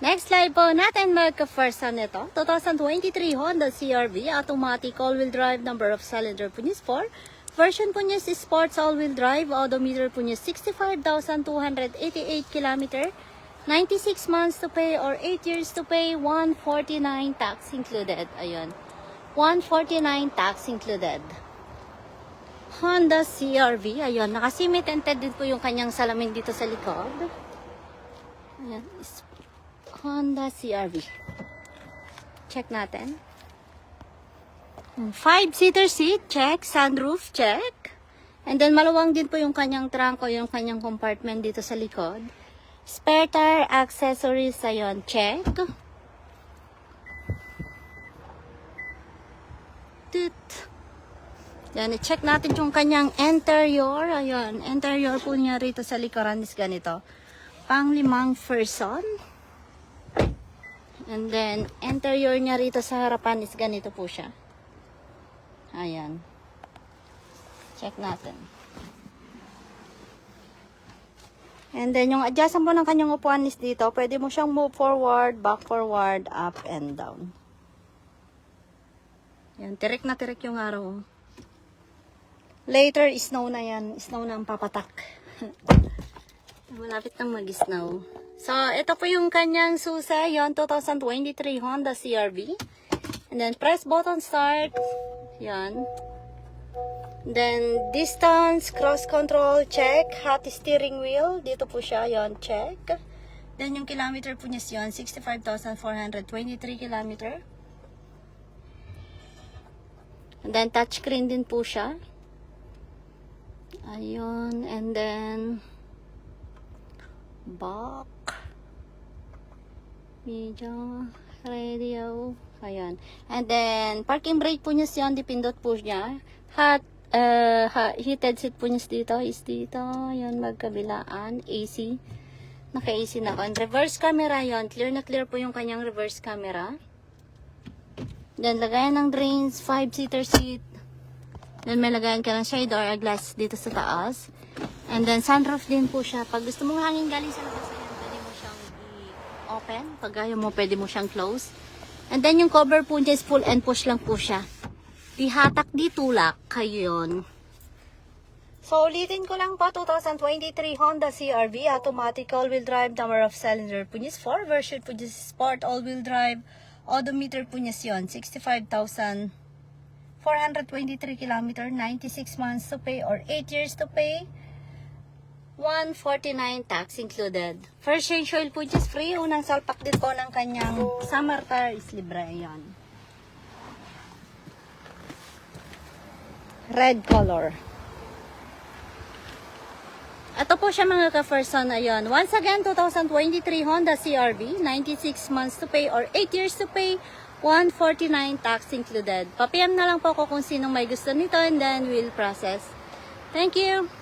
Next slide po natin magka-first time nito. 2023 Honda CR-V, automatic all-wheel drive, number of cylinder po niya is 4. Version po niya is sports all-wheel drive, odometer po niya 65,288 km, 96 months to pay or 8 years to pay, 149 tax included. Ayun, 149 tax included. Honda CR-V, ayun, naka-semi tinted din po yung kanyang salamin dito sa likod. Ayan, Honda CR-V. Check natin. 5-seater seat, check. Sunroof, check. And then maluwang din po yung kanyang trunk o yung kanyang compartment dito sa likod. Spare tire, accessories, ayun, check. Yan, i-check natin yung kanyang interior. Ayun, interior po niya rito sa likuran is ganito. Pang 5 person. And then, interior niya rito sa harapan is ganito po siya. Ayan. Check natin. And then, yung adjustment po ng kanyang upuan is dito. Pwede mo siyang move forward, back forward, up and down. Yan, tirik na tirik yung araw. Later, snow na yan. Snow na ang papatak. Malapit nang mag-snow. So, ito po yung kanyang susa. Yon, 2023 Honda CR-V. And then, press button start. Yan. Then, distance, cross control, check. Hot steering wheel. Dito po siya. Yon, check. Then, yung kilometer po niya yun, 65,423 kilometer. And then, touchscreen din po siya. Ayun. And then, back. Medyo radio. Ayan. And then, parking brake po niya siya. Dipindot po niya. Heated seat po niya dito. Is dito. Ayan, magkabilaan. AC. Naka-AC na ako. And reverse camera yon. Clear na clear po yung kanyang reverse camera. Then, lagayan ng drains. 5-seater seat. Then, may lagayan ka ng shade or glass dito sa taas. And then, sunroof din po siya. Pag gusto mong hangin galing sa labas, ayan, pwede mo siyang i-open. Pag ayaw mo, pwede mo siyang close. And then, yung cover po niya is pull and push lang po siya. Di hatak, di tulak. Kayo yun. So, ulitin ko lang po, 2023 Honda CR-V, automatic all-wheel drive, number of cylinder po niya is 4. Version po niya is sport all-wheel drive. Odometer po niya yun, 65,423 km, 96 months to pay or 8 years to pay. 149 tax included. First change oil po just free. Unang salpak din po ng kanyang summer tire is libre. Ayan. Red color. Ito po siya mga ka-first son. Ayan. Once again, 2023 Honda CR-V. 96 months to pay or 8 years to pay. 149 tax included. Pa-PM na lang po ako kung sinong may gusto nito and then we'll process. Thank you.